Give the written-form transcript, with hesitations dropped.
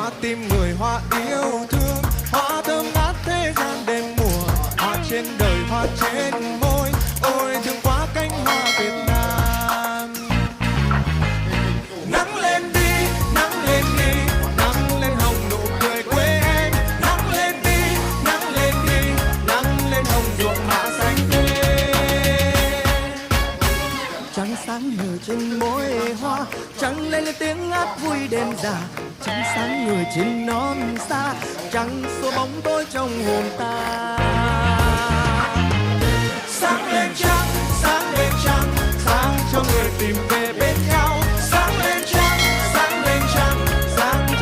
hoa tim người, hoa yêu thương, hoa thơm ngát thế gian đêm mùa, hoa trên đời, hoa trên môi, ôi thương quá cánh hoa Việt Nam. Nắng lên đi, nắng lên đi, nắng lên hồng nụ cười quê em, nắng lên đi, nắng lên đi, nắng lên hồng ruộng mã xanh tươi. Trăng sáng nở trên môi hoa, trăng lên tiếng hát vui đêm già, trăng sáng người trên non xa, trăng xua bóng tối trong hồn ta.